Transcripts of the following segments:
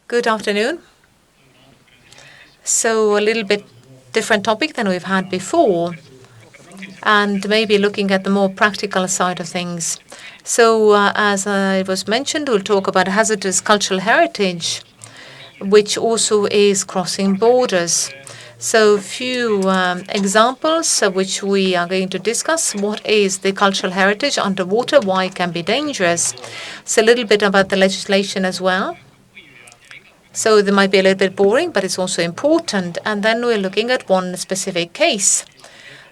Good afternoon. So a little bit different topic than we've had before, and maybe looking at the more practical side of things. So as it was mentioned, we'll talk about hazardous cultural heritage, which also is crossing borders. So few examples which we are going to discuss. What is the cultural heritage underwater? Why it can be dangerous? So a little bit about the legislation as well. So they might be a little bit boring, but it's also important. And then we're looking at one specific case,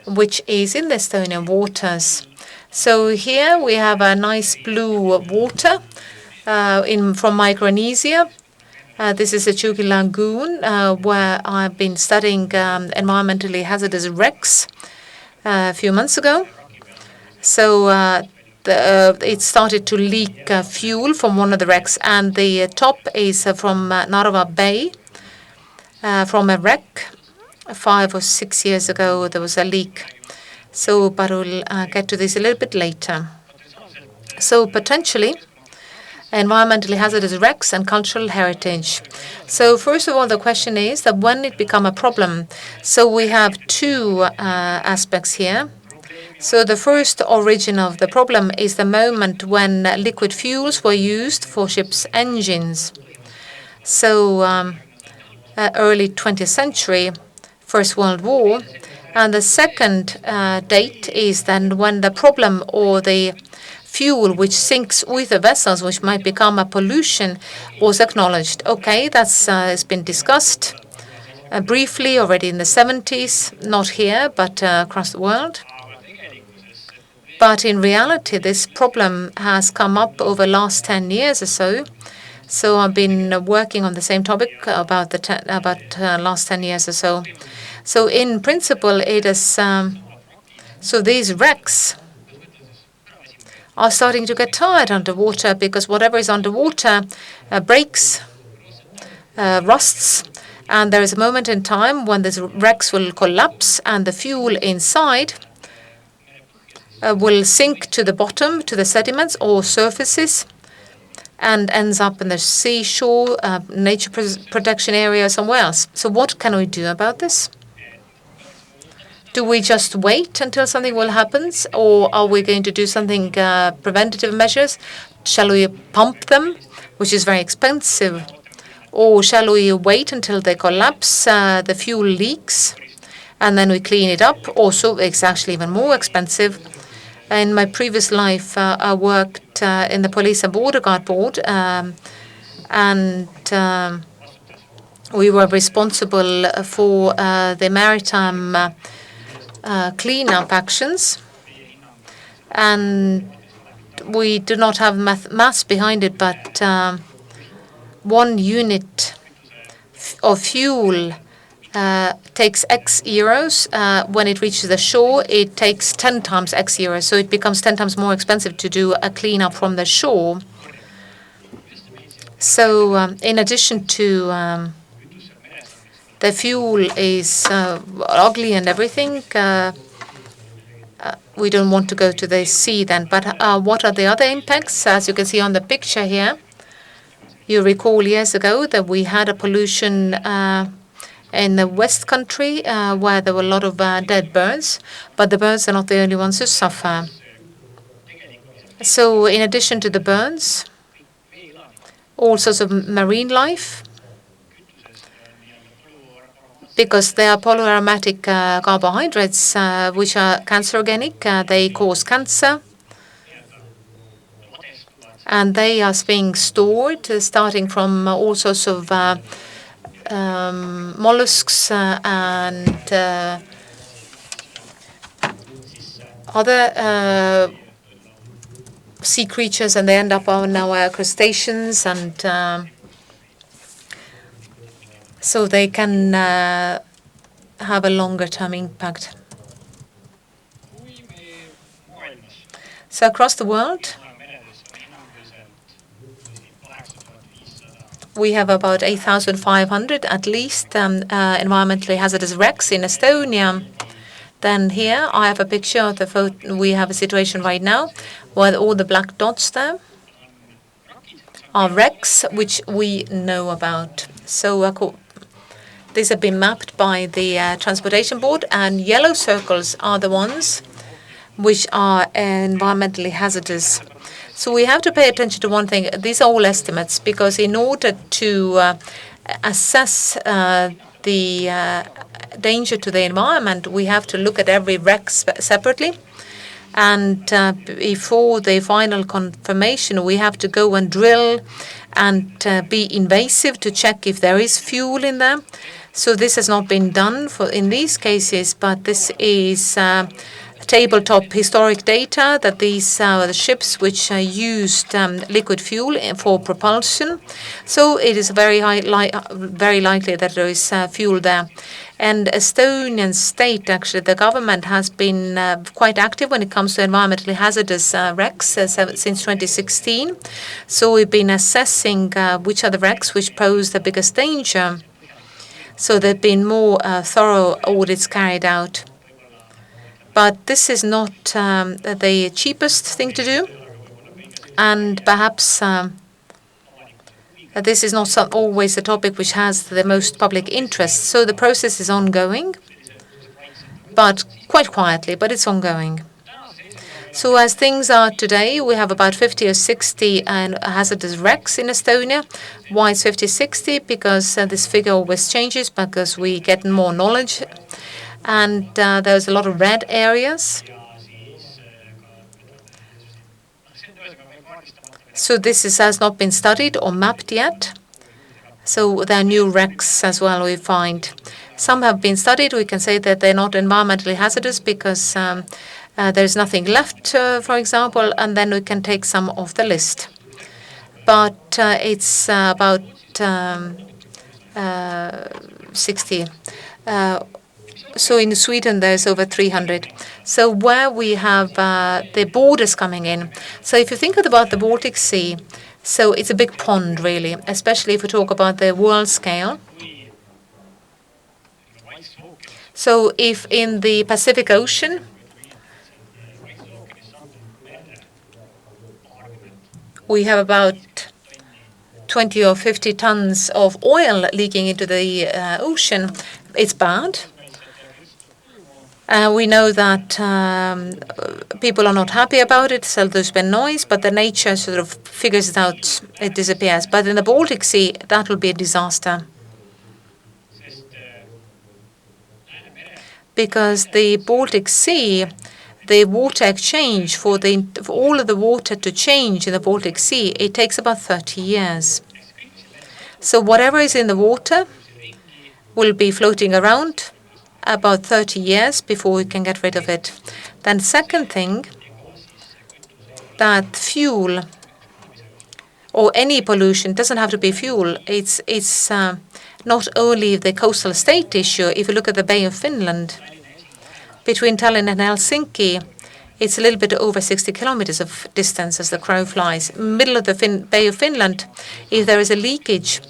which is in the Estonian waters. So here we have a nice blue water from Micronesia. This is a Chugi Lagoon, where I've been studying environmentally hazardous wrecks a few months ago. So it started to leak fuel from one of the wrecks, and the top is from Narva Bay, from a wreck. 5 or 6 years ago, there was a leak. So, but we'll get to this a little bit later. So potentially, environmentally hazardous wrecks and cultural heritage. So first of all, the question is that when it become a problem. So we have two aspects here. So the first origin of the problem is the moment when liquid fuels were used for ships' engines. So early 20th century, First World War. And the second date is then when the problem or the fuel which sinks with the vessels, which might become a pollution, was acknowledged. Okay, that's has been discussed briefly already in the 70s, not here, but across the world. But in reality, this problem has come up over the last 10 years or so. So I've been working on the same topic about last 10 years or so. So in principle, it is so these wrecks are starting to get tired underwater because whatever is underwater breaks, rusts, and there is a moment in time when these wrecks will collapse and the fuel inside will sink to the bottom, to the sediments or surfaces, and ends up in the seashore, nature protection area, somewhere else. So what can we do about this? Do we just wait until something will happen, or are we going to do something preventative measures? Shall we pump them, which is very expensive, or shall we wait until they collapse, the fuel leaks, and then we clean it up? Also, it's actually even more expensive. In my previous life, I worked in the Police and Border Guard Board, and we were responsible for the maritime cleanup actions, and we do not have mass behind it, but 1 unit of fuel takes X euros. When it reaches the shore, it takes 10 times X euros, so it becomes 10 times more expensive to do a cleanup from the shore. So in addition to the fuel is ugly and everything, we don't want to go to the sea then. But what are the other impacts? As you can see on the picture here, you recall years ago that we had a pollution in the West Country where there were a lot of dead birds, but the birds are not the only ones who suffer. So in addition to the birds, all sorts of marine life, because they are polyaromatic carbohydrates, which are cancerogenic. They cause cancer. And they are being stored, starting from all sorts of mollusks and other sea creatures, and they end up on our crustaceans, and so they can have a longer-term impact. So across the world, we have about 8,500 at least environmentally hazardous wrecks in Estonia. Then here I have a picture of the photo. We have a situation right now where all the black dots there are wrecks which we know about. So these have been mapped by the Transportation Board, and yellow circles are the ones which are environmentally hazardous. So we have to pay attention to one thing. These are all estimates, because in order to assess the danger to the environment, we have to look at every wreck separately. And before the final confirmation, we have to go and drill and be invasive to check if there is fuel in there. So this has not been done in these cases, but this is tabletop historic data that these are the ships which used liquid fuel for propulsion. So it is very likely that there is fuel there. And Estonian state, actually, the government has been quite active when it comes to environmentally hazardous wrecks since 2016. So we've been assessing which are the wrecks which pose the biggest danger. So there have been more thorough audits carried out. But this is not the cheapest thing to do. And perhaps this is not always the topic which has the most public interest. So the process is ongoing, but quite quietly, but it's ongoing. So as things are today, we have about 50 or 60 hazardous wrecks in Estonia. Why it's 50, 60? Because this figure always changes, because we get more knowledge. And there's a lot of red areas. So this has not been studied or mapped yet. So there are new wrecks as well, we find. Some have been studied. We can say that they're not environmentally hazardous because there's nothing left, for example, and then we can take some off the list. But it's about 60. So in Sweden, there's over 300. So where we have the borders coming in. So if you think about the Baltic Sea, so it's a big pond, really, especially if we talk about the world scale. So if in the Pacific Ocean, we have about 20 or 50 tons of oil leaking into the ocean, it's bad. We know that people are not happy about it, so there's been noise, but the nature sort of figures it out, it disappears. But in the Baltic Sea, that will be a disaster. Because the Baltic Sea, the water exchange for all of the water to change in the Baltic Sea, it takes about 30 years. So whatever is in the water will be floating around about 30 years before we can get rid of it. Then second thing, that fuel or any pollution doesn't have to be fuel. It's not only the coastal state issue. If you look at the Bay of Finland, between Tallinn and Helsinki, it's a little bit over 60 kilometers of distance as the crow flies. Middle of the Bay of Finland, if there is a leakage,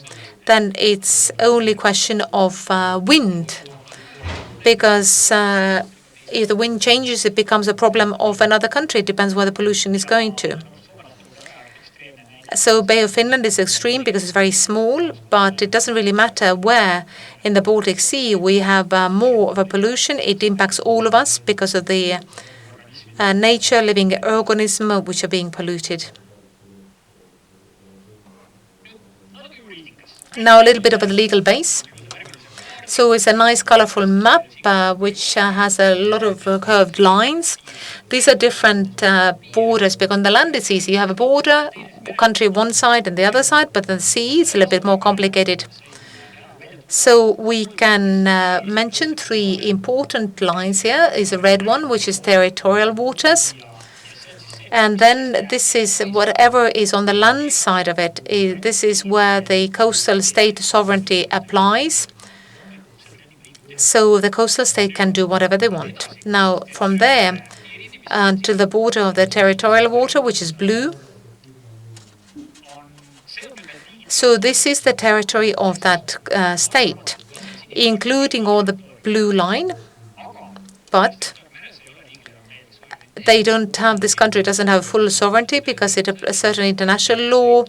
then it's only question of wind. Because if the wind changes, it becomes a problem of another country. It depends where the pollution is going to. So Bay of Finland is extreme because it's very small, but it doesn't really matter where in the Baltic Sea we have more of a pollution. It impacts all of us because of the nature, living organisms which are being polluted. Now a little bit of a legal base. So it's a nice colorful map which has a lot of curved lines. These are different borders, because on the land it's easy. You have a border, country one side and the other side, but the sea is a little bit more complicated. So we can mention three important lines here. Is a red one, which is territorial waters. And then this is whatever is on the land side of it. This is where the coastal state sovereignty applies. So the coastal state can do whatever they want. Now, from there to the border of the territorial water, which is blue. So this is the territory of that state, including all the blue line. But they don't have, this country doesn't have full sovereignty because a certain international law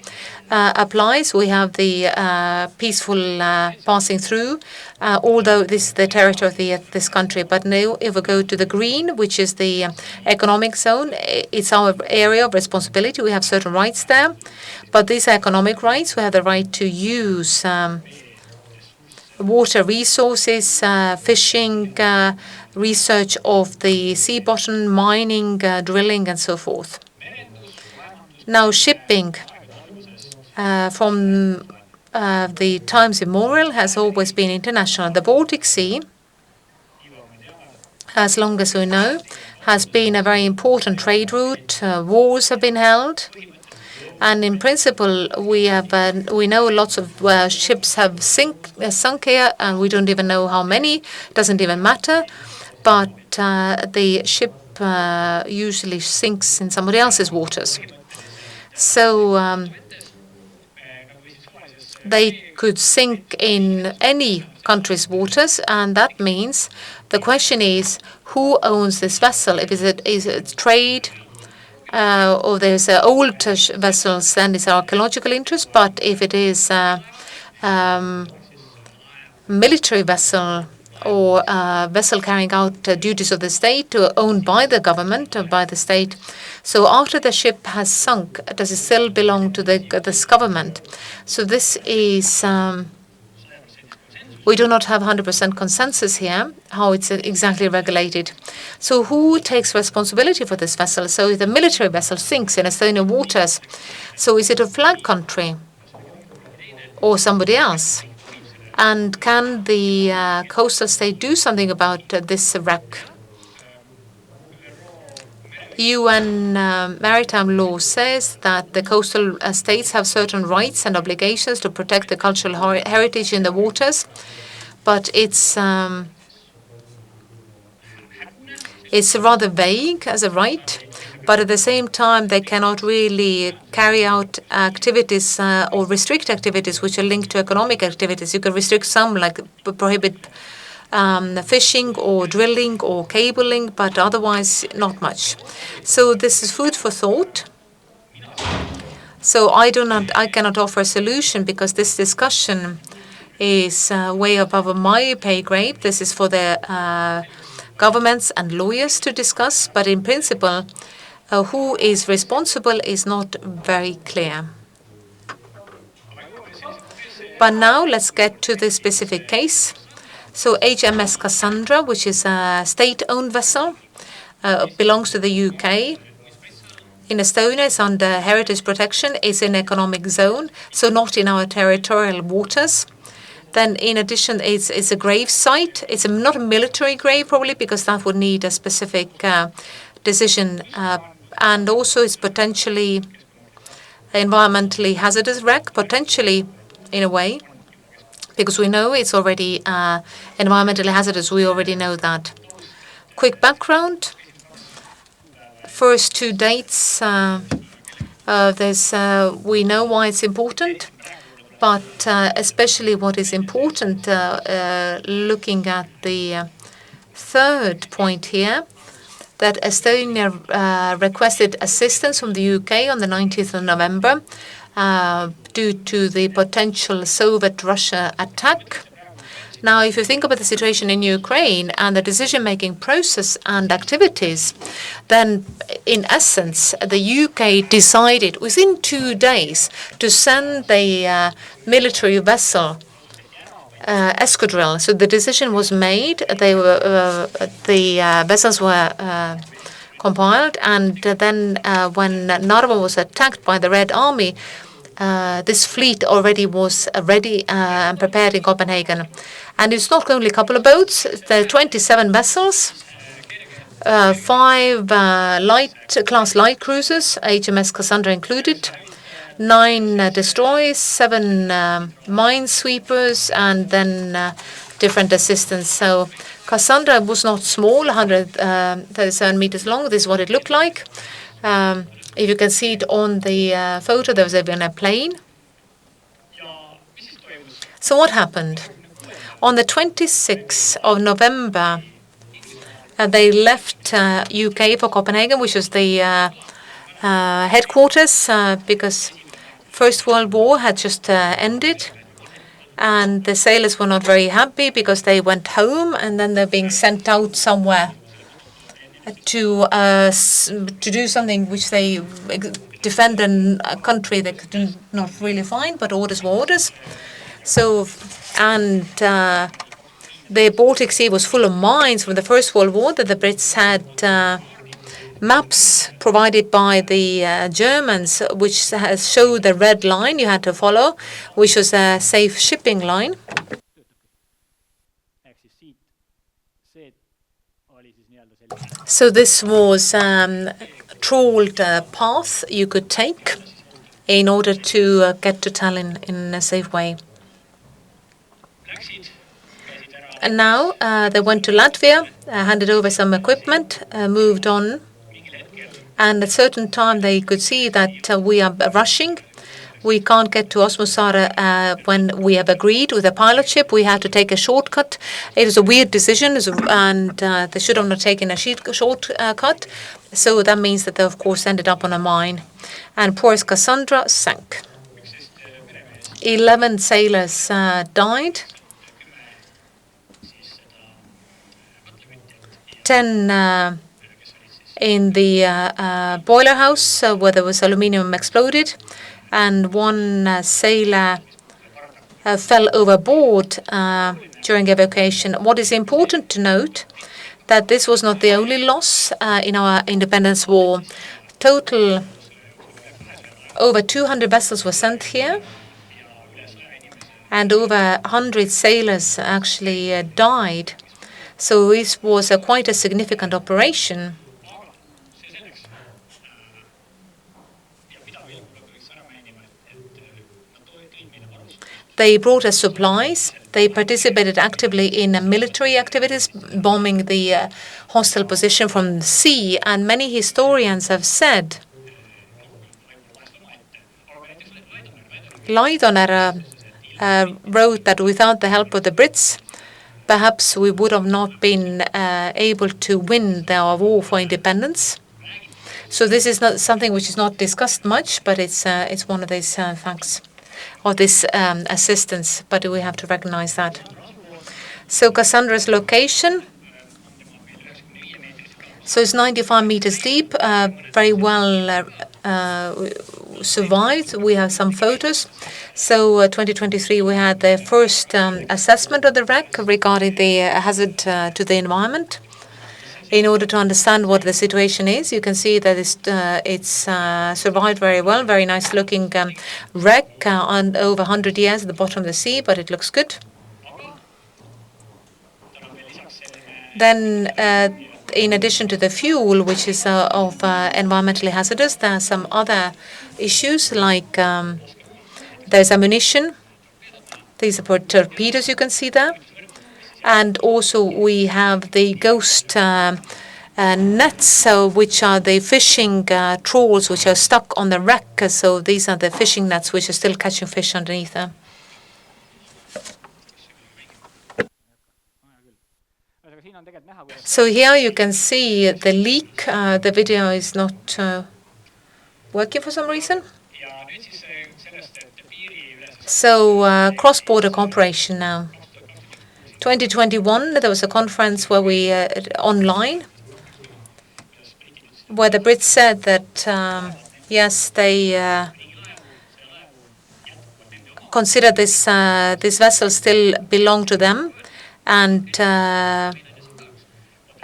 applies. We have the peaceful passing through, although this is the territory of this country. But now if we go to the green, which is the economic zone, it's our area of responsibility. We have certain rights there. But these are economic rights. We have the right to use water resources, fishing, research of the sea bottom, mining, drilling, and so forth. Now, shipping from the times immemorial has always been international. The Baltic Sea, as long as we know, has been a very important trade route. Wars have been held. And in principle, we know lots of ships have sunk here, and we don't even know how many. Doesn't even matter. But the ship usually sinks in somebody else's waters. So they could sink in any country's waters, and that means the question is, who owns this vessel? If is it trade, or there's old vessels, then it's archaeological interest. But if it is military vessel or vessel carrying out duties of the state owned by the government or by the state, so after the ship has sunk, does it still belong to this government? So this is we do not have 100% consensus here, how it's exactly regulated. So who takes responsibility for this vessel? So if the military vessel sinks in Estonian waters, so is it a flag country or somebody else? And can the coastal state do something about this wreck? UN maritime law says that the coastal states have certain rights and obligations to protect the cultural heritage in the waters, but it's rather vague as a right. But at the same time, they cannot really carry out activities or restrict activities which are linked to economic activities. You can restrict some, like prohibit fishing or drilling or cabling, but otherwise not much. So this is food for thought. So I cannot offer a solution because this discussion is way above my pay grade. This is for the governments and lawyers to discuss, but in principle, who is responsible is not very clear. But now let's get to the specific case. So HMS Cassandra, which is a state-owned vessel, belongs to the UK. In Estonia, it's under heritage protection. It's in economic zone, so not in our territorial waters. Then, in addition, it's a grave site. It's not a military grave, probably, because that would need a specific decision. And also, it's potentially environmentally hazardous wreck, potentially, in a way, because we know it's already environmentally hazardous. We already know that. Quick background. First two dates, we know why it's important, but especially what is important, looking at the third point here, that Estonia requested assistance from the UK on the 19th of November due to the potential Soviet-Russia attack. Now, if you think about the situation in Ukraine and the decision-making process and activities, then in essence, the UK decided within 2 days to send the military vessel escadrille. So the decision was made. The vessels were compiled, and then when Narva was attacked by the Red Army, this fleet already was ready and prepared in Copenhagen. And it's not only a couple of boats. There are 27 vessels, 5 class light cruisers, HMS Cassandra included, 9 destroyers, 7 minesweepers, and then different assistants. So Cassandra was not small, 137 meters long. This is what it looked like. If you can see it on the photo, there was even a plane. So what happened? On the 26th of November, They left UK for Copenhagen, which was the headquarters, because First World War had just ended. And the sailors were not very happy because they went home and then they're being sent out somewhere to do something which they defend a country they could not really find, but orders were orders. So, and the Baltic Sea was full of mines from the First World War that the Brits had maps provided by the Germans, which showed the red line you had to follow, which was a safe shipping line. So this was trawled path you could take in order to get to Tallinn in a safe way. And now they went to Latvia, handed over some equipment, moved on. And at a certain time, they could see that we are rushing. We can't get to Osmussaare when we have agreed with the pilot ship. We had to take a shortcut. It was a weird decision, and they should have not taken a shortcut. So that means that they, of course, ended up on a mine. And poor Cassandra sank. 11 sailors died. 10 in the boiler house where there was aluminium exploded, and 1 sailor fell overboard during evacuation. What is important to note that this was not the only loss in our independence war. Total over 200 vessels were sent here, and over 100 sailors actually died. So this was quite a significant operation. They brought us supplies. They participated actively in military activities, bombing the hostile position from the sea. And many historians have said, Laidoner wrote that without the help of the Brits, perhaps we would have not been able to win our war for independence. So this is not something which is not discussed much, but it's one of these facts of this assistance, but we have to recognize that. So Cassandra's location, so it's 95 meters deep, very well survived. We have some photos. So 2023 we had the first assessment of the wreck regarding the hazard to the environment. In order to understand what the situation is, you can see that it's survived very well. Very nice looking wreck on over 100 years at the bottom of the sea, but it looks good. Then, in addition to the fuel, which is of environmentally hazardous, there are some other issues like there's ammunition. These are for torpedoes, you can see there. And also we have the ghost nets, which are the fishing trawls which are stuck on the wreck. So these are the fishing nets which are still catching fish underneath them. So here you can see the leak. The video is not working for some reason. So cross-border cooperation now. 2021, there was a conference where we online, where the Brits said that yes, they consider this vessel still belong to them, and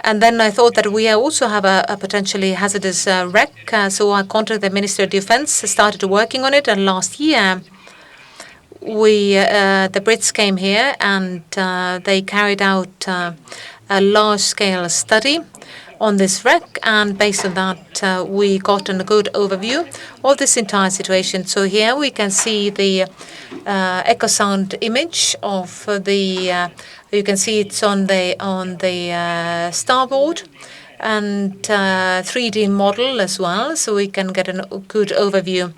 then I thought that we also have a potentially hazardous wreck. So I contacted the Ministry of Defense, started working on it, and last year the Brits came here and they carried out a large-scale study on this wreck, and based on that we got a good overview of this entire situation. So here we can see the echo sound image of the you can see it's on the starboard, and 3D model as well, so we can get a good overview.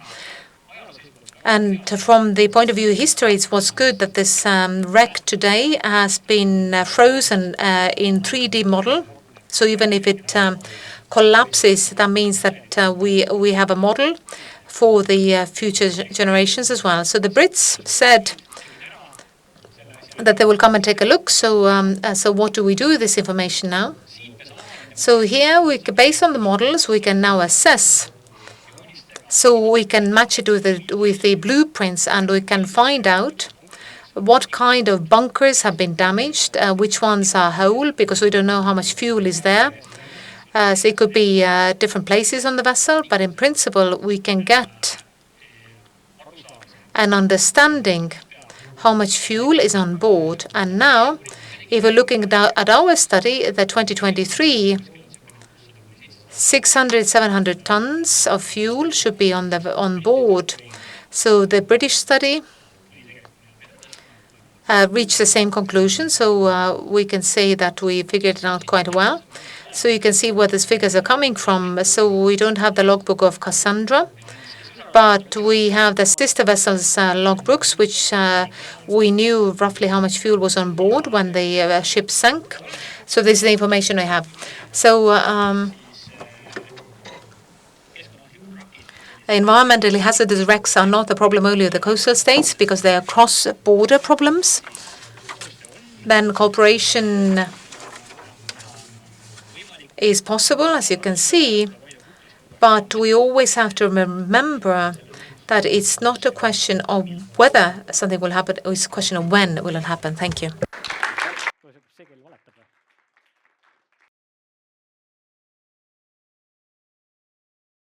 And from the point of view of history, it was good that this wreck today has been frozen in 3D model. So even if it collapses, that means that we have a model for the future generations as well. So the Brits said that they will come and take a look. So what do we do with this information now? So here, based on the models, we can now assess. So we can match it with the blueprints, and we can find out what kind of bunkers have been damaged, which ones are whole, because we don't know how much fuel is there. So it could be different places on the vessel, but in principle, we can get an understanding how much fuel is on board. And now, if we're looking at our study, the 2023, 600, 700 tons of fuel should be on board. So the British study reached the same conclusion. So we can say that we figured it out quite well. So you can see where these figures are coming from. So we don't have the logbook of Cassandra, but we have the sister vessels logbooks, which we knew roughly how much fuel was on board when the ship sank. So this is the information I have. So environmentally hazardous wrecks are not the problem only of the coastal states, because they are cross-border problems. Then cooperation is possible, as you can see, but we always have to remember that it's not a question of whether something will happen, it's a question of when will it happen. Thank you.